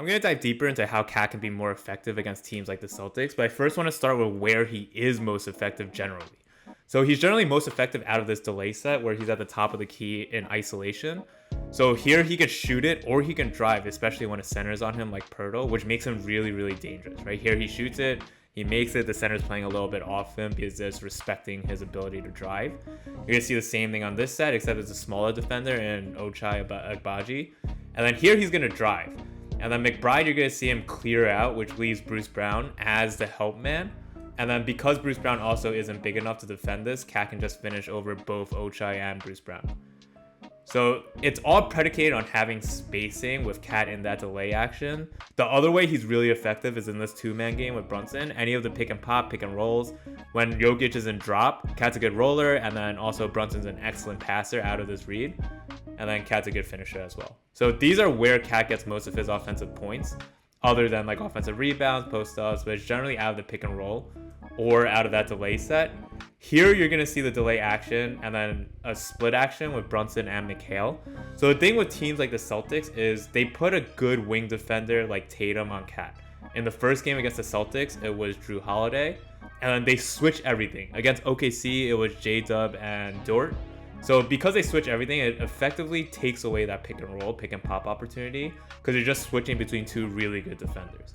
I'm going to dive deeper into how Cat can be more effective against teams like the Celtics, but I first want to start with where he is most effective generally. So he's generally most effective out of this delay set where he's at the top of the key in isolation. So here he can shoot it or he can drive, especially when a center is on him like Pirtle, which makes him really, really dangerous. Right here he shoots it, he makes it, the center's playing a little bit off him because it's respecting his ability to drive. You're going to see the same thing on this set, except it's a smaller defender in Ochai Agbaji. And then here he's going to drive. And then McBride, you're going to see him clear out, which leaves Bruce Brown as the help man. And then because Bruce Brown also isn't big enough to defend this, Cat can just finish over both Ochai and Bruce Brown. So it's all predicated on having spacing with Cat in that delay action. The other way he's really effective is in this two-man game with Brunson. Any of the pick and pop, pick and rolls. When Jokic is in drop, Cat's a good roller, and then also Brunson's an excellent passer out of this read. And then Cat's a good finisher as well. So these are where Cat gets most of his offensive points, other than like offensive rebounds, post-ups, but it's generally out of the pick and roll or out of that delay set. Here you're going to see the delay action and then a split action with Brunson and Mikal. So the thing with teams like the Celtics is they put a good wing defender like Tatum on Cat. In the first game against the Celtics, it was Drew Holiday. And then they switch everything. Against OKC, it was J-Dub and Dort. So because they switch everything, it effectively takes away that pick and roll, pick and pop opportunity because you're just switching between two really good defenders.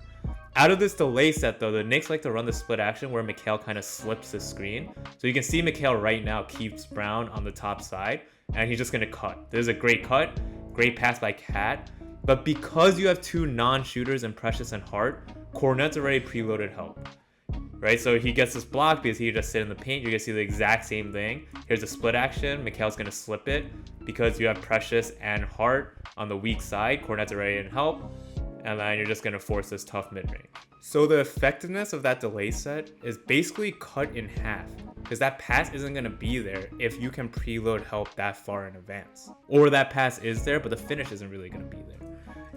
Out of this delay set though, the Knicks like to run the split action where Mikal kind of slips the screen. So you can see Mikal right now keeps Brown on the top side and he's just going to cut. There's a great cut, great pass by Cat. But because you have two non-shooters in Precious and Hart, Cornette's already preloaded help. Right, so he gets this block because he just sit in the paint. You're gonna see the exact same thing. Here's a split action. Mikal's gonna slip it because you have Precious and Hart on the weak side. Cornette's already in help, and then you're just gonna force this tough mid-range. So the effectiveness of that delay set is basically cut in half because that pass isn't gonna be there if you can preload help that far in advance, or that pass is there but the finish isn't really gonna be there.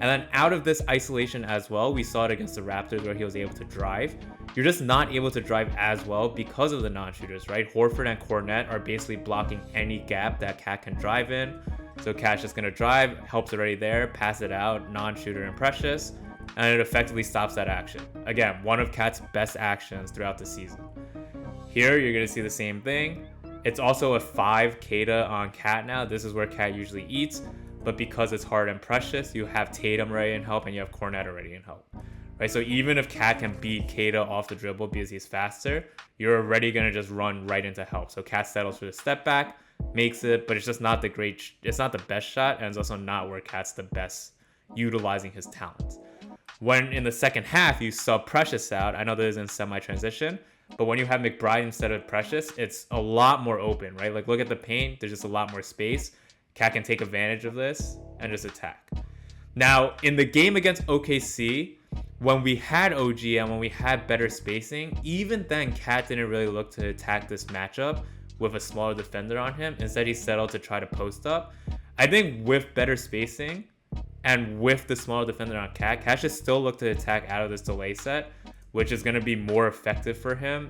And then out of this isolation as well, we saw it against the Raptors where he was able to drive. You're just not able to drive as well because of the non-shooters, right? Horford and Cornette are basically blocking any gap that Cat can drive in. So Cat's just going to drive, help's already there, pass it out, non-shooter and Precious, and it effectively stops that action. Again, one of Cat's best actions throughout the season. Here, you're going to see the same thing. It's also a 5 Kata on Cat now. This is where Cat usually eats. But because it's Hart and Precious, you have Tatum already in help and you have Cornette already in help. Right? So even if Cat can beat Kata off the dribble because he's faster, you're already going to just run right into help. So Cat settles for the step back, makes it, but it's just not it's not the best shot, and it's also not where Cat's the best utilizing his talents. When in the second half, you sub Precious out, I know this is in semi-transition, but when you have McBride instead of Precious, it's a lot more open, right? Like look at the paint, there's just a lot more space. Cat can take advantage of this and just attack. Now, in the game against OKC, when we had OG and when we had better spacing, even then Cat didn't really look to attack this matchup with a smaller defender on him. Instead, he settled to try to post up. I think with better spacing and with the smaller defender on Cat, Cat should still look to attack out of this delay set, which is going to be more effective for him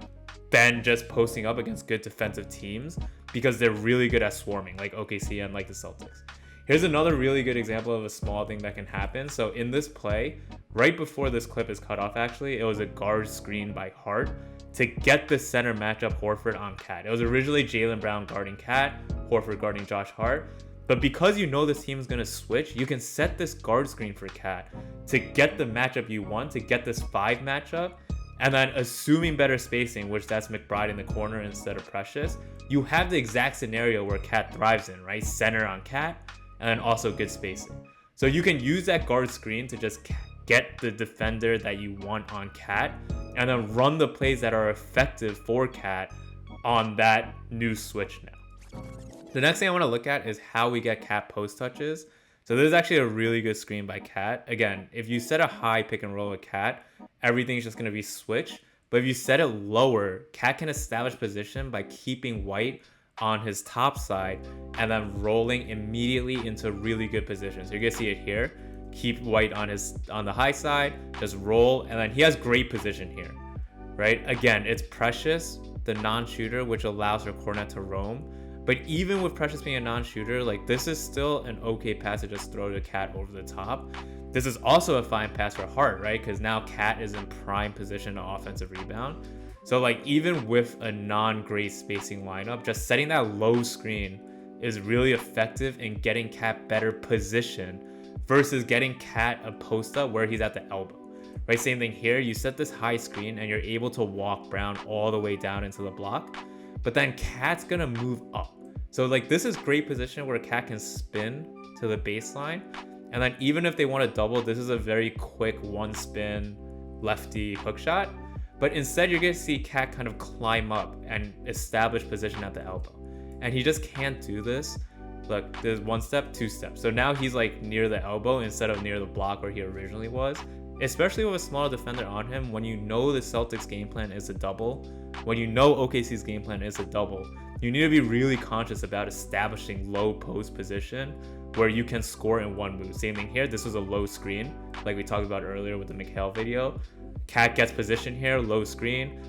than just posting up against good defensive teams because they're really good at swarming, like OKC and like the Celtics. Here's another really good example of a small thing that can happen. So in this play, right before this clip is cut off actually, it was a guard screen by Hart to get the center matchup Horford on Cat. It was originally Jaylen Brown guarding Cat, Horford guarding Josh Hart. But because you know this team is going to switch, you can set this guard screen for Cat to get the matchup you want, to get this 5 matchup. And then assuming better spacing, which that's McBride in the corner instead of Precious, you have the exact scenario where Cat thrives in, right? Center on Cat, and then also good spacing. So you can use that guard screen to just get the defender that you want on Cat, and then run the plays that are effective for Cat on that new switch now. The next thing I want to look at is how we get Cat post touches. So this is actually a really good screen by Cat. Again, if you set a high pick and roll with Cat, everything's just going to be switched. But if you set it lower, Cat can establish position by keeping White on his top side and then rolling immediately into really good position. So you're going to see it here. Keep White on the high side, just roll, and then he has great position here, right? Again, it's Precious, the non-shooter, which allows for Cornette to roam. But even with Precious being a non-shooter, like this is still an okay pass to just throw the Cat over the top. This is also a fine pass for Hart, right? Because now Cat is in prime position to offensive rebound. So like even with a non-great spacing lineup, just setting that low screen is really effective in getting Cat better position versus getting Cat a post up where he's at the elbow. Right, same thing here. You set this high screen and you're able to walk Brown all the way down into the block, but then Cat's gonna move up. So like this is great position where Cat can spin to the baseline, and then even if they want to double, this is a very quick one spin lefty hook shot. But instead you're gonna see Cat kind of climb up and establish position at the elbow, and he just can't do this. Look, there's one step, two steps. So now he's like near the elbow instead of near the block where he originally was. Especially with a smaller defender on him, when you know the Celtics game plan is a double, when you know OKC's game plan is a double, you need to be really conscious about establishing low post position where you can score in one move. Same thing here. This was a low screen, like we talked about earlier with the Mikal video. Cat gets position here, low screen,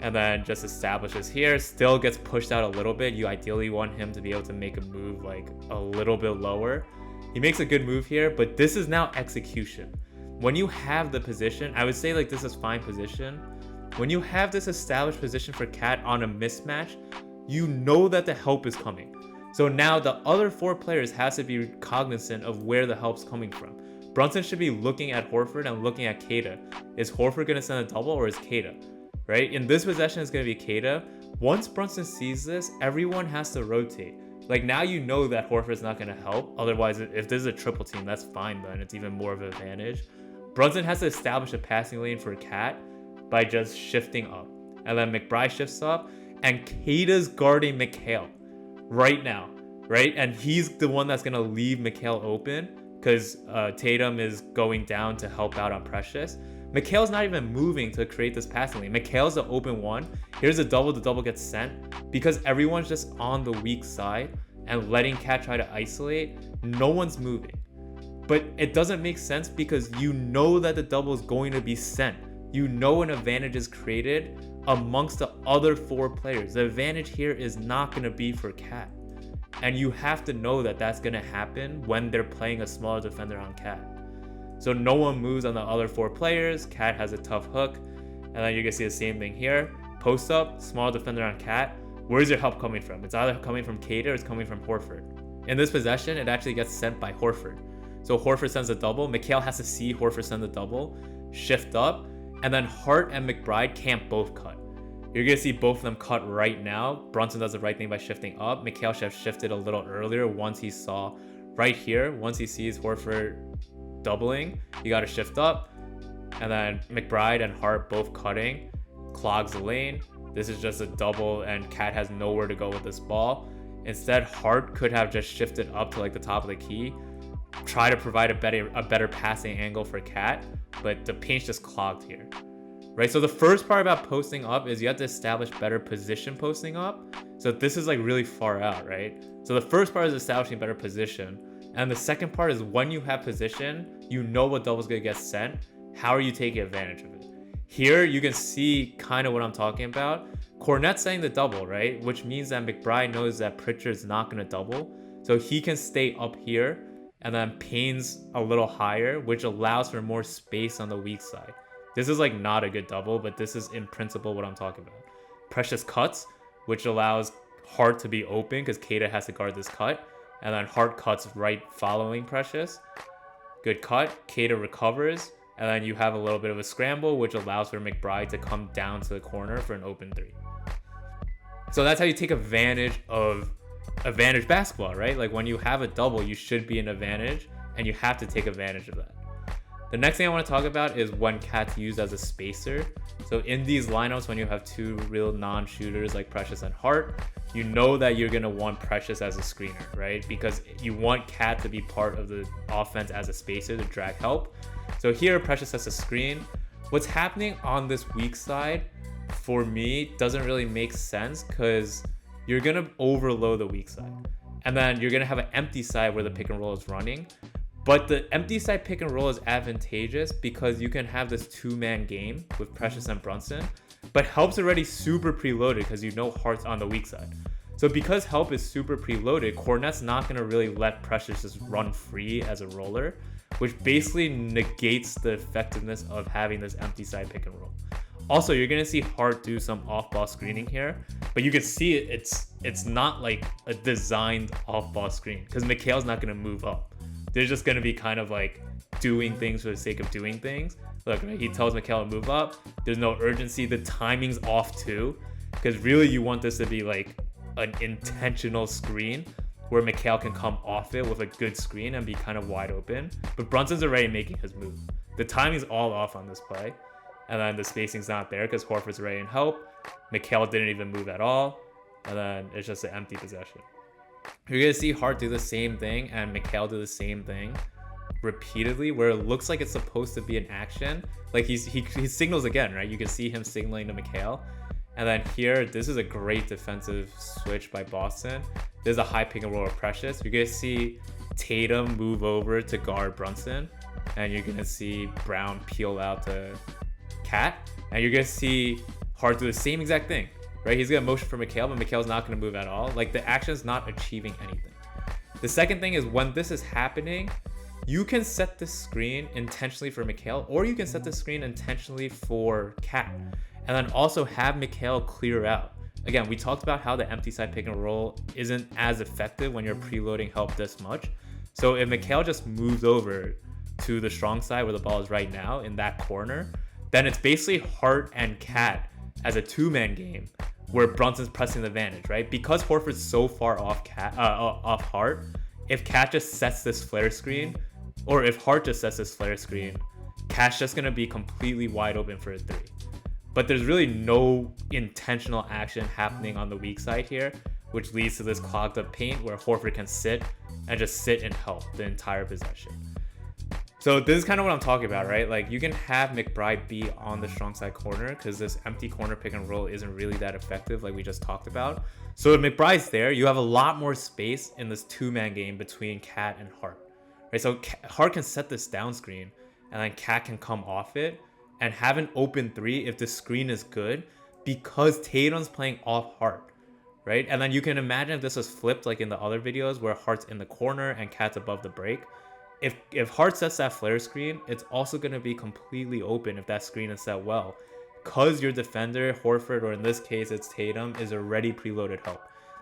and then just establishes here. Still gets pushed out a little bit. You ideally want him to be able to make a move like a little bit lower. He makes a good move here, but this is now execution. When you have the position, I would say like this is fine position. When you have this established position for Cat on a mismatch, you know that the help is coming. So now the other four players has to be cognizant of where the help's coming from. Brunson should be looking at Horford and looking at Keita. Is Horford gonna send a double or is Keita? Right? In this possession, it's gonna be Keita. Once Brunson sees this, everyone has to rotate. Like now you know that Horford's not gonna help. Otherwise, if this is a triple team, that's fine then. It's even more of an advantage. Brunson has to establish a passing lane for Cat by just shifting up. And then McBride shifts up, and Keita's guarding Mikal right now, right? And he's the one that's going to leave Mikal open because Tatum is going down to help out on Precious. Mikal's not even moving to create this passing lane. Mikal's the open one. Here's a double. The double gets sent because everyone's just on the weak side and letting Cat try to isolate. No one's moving. But it doesn't make sense because you know that the double is going to be sent. You know an advantage is created amongst the other four players. The advantage here is not going to be for Cat. And you have to know that that's going to happen when they're playing a smaller defender on Cat. So no one moves on the other four players. Cat has a tough hook. And then you can see the same thing here. Post up, small defender on Cat. Where's your help coming from? It's either coming from Keita or it's coming from Horford. In this possession, it actually gets sent by Horford. So Horford sends a double. Mikal has to see Horford send the double, shift up, and then Hart and McBride can't both cut. You're going to see both of them cut right now. Brunson does the right thing by shifting up. Mikal should have shifted a little earlier once he saw right here. Once he sees Horford doubling, you got to shift up. And then McBride and Hart both cutting, clogs the lane. This is just a double and Cat has nowhere to go with this ball. Instead, Hart could have just shifted up to like the top of the key, try to provide a better passing angle for Cat, but the paint's just clogged here, right? So the first part about posting up is you have to establish better position posting up. So this is like really far out, right? So the first part is establishing better position, and the second part is when you have position, you know what double's gonna get sent. How are you taking advantage of it? Here you can see kind of what I'm talking about. Cornette's setting the double, right? Which means that McBride knows that Pritchard's not gonna double, so he can stay up here. And then Payne's a little higher, which allows for more space on the weak side. This is like not a good double, but this is in principle what I'm talking about. Precious cuts, which allows Hart to be open because Keita has to guard this cut. And then Hart cuts right following Precious. Good cut. Keita recovers. And then you have a little bit of a scramble, which allows for McBride to come down to the corner for an open three. So that's how you take advantage of advantage basketball, right? Like when you have a double, you should be an advantage and you have to take advantage of that. The next thing I want to talk about is when Cat's used as a spacer. So in these lineups, when you have two real non-shooters like Precious and Hart, you know that you're going to want Precious as a screener, right? Because you want Cat to be part of the offense as a spacer to drag help. So here, Precious has a screen. What's happening on this weak side, for me, doesn't really make sense because you're going to overload the weak side. And then you're going to have an empty side where the pick and roll is running. But the empty side pick and roll is advantageous because you can have this two-man game with Precious and Brunson, but help's already super preloaded because you know Hart's on the weak side. So because help is super preloaded, Kornet's not going to really let Precious just run free as a roller, which basically negates the effectiveness of having this empty side pick and roll. Also, you're going to see Hart do some off-ball screening here, but you can see it's not like a designed off-ball screen because Mikhail's not going to move up. They're just going to be kind of like doing things for the sake of doing things. Look, right? He tells Mikhail to move up. There's no urgency. The timing's off too, because really you want this to be like an intentional screen where Mikhail can come off it with a good screen and be kind of wide open. But Brunson's already making his move. The timing's all off on this play. And then the spacing's not there because Horford's already in help. Mikhail didn't even move at all. And then it's just an empty possession. You're going to see Hart do the same thing and Mikhail do the same thing repeatedly where it looks like it's supposed to be an action. Like he signals again, right? You can see him signaling to Mikhail. And then here, this is a great defensive switch by Boston. There's a high pick and roll of Precious. You're going to see Tatum move over to guard Brunson. And you're going to see Brown peel out to Cat. And you're going to see Hart do the same exact thing, right? He's going to motion for Mikhail, but Mikhail's not going to move at all. Like the action is not achieving anything. The second thing is when this is happening, you can set the screen intentionally for Mikhail, or you can set the screen intentionally for Cat. And then also have Mikhail clear out. Again, we talked about how the empty side pick and roll isn't as effective when you're preloading help this much. So if Mikhail just moves over to the strong side where the ball is right now in that corner, then it's basically Hart and Cat as a two-man game where Brunson's pressing the advantage, right? Because Horford's so far off off Hart, if Cat just sets this flare screen, or if Hart just sets this flare screen, Cat's just gonna be completely wide open for a three. But there's really no intentional action happening on the weak side here, which leads to this clogged up paint where Horford can sit and just sit and help the entire possession. So this is kind of what I'm talking about, right? Like you can have McBride be on the strong side corner because this empty corner pick and roll isn't really that effective like we just talked about. So if McBride's there, you have a lot more space in this two-man game between Cat and Hart, right? So Hart can set this down screen and then Cat can come off it and have an open three if the screen is good because Tatum's playing off Hart, right? And then you can imagine if this was flipped like in the other videos where Hart's in the corner and Cat's above the break. If Hart sets that flare screen, it's also going to be completely open if that screen is set well because your defender, Horford, or in this case it's Tatum, is already preloaded help.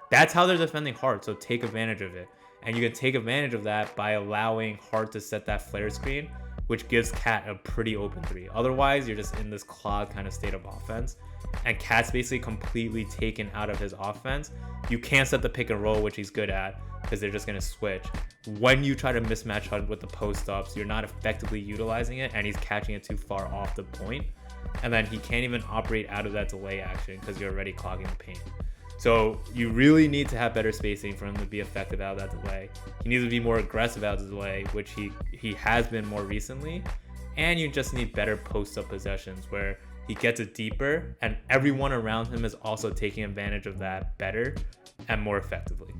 That's how they're defending Hart, so take advantage of it. And you can take advantage of that by allowing Hart to set that flare screen, which gives Cat a pretty open three. Otherwise, you're just in this clogged kind of state of offense. And Cat's basically completely taken out of his offense. You can't set the pick and roll, which he's good at, because they're just going to switch. When you try to mismatch Hunt with the post-ups, you're not effectively utilizing it, and he's catching it too far off the point. And then he can't even operate out of that delay action because you're already clogging the paint. So you really need to have better spacing for him to be effective out of that delay. He needs to be more aggressive out of the delay, which he has been more recently. And you just need better post-up possessions where he gets it deeper and everyone around him is also taking advantage of that better and more effectively.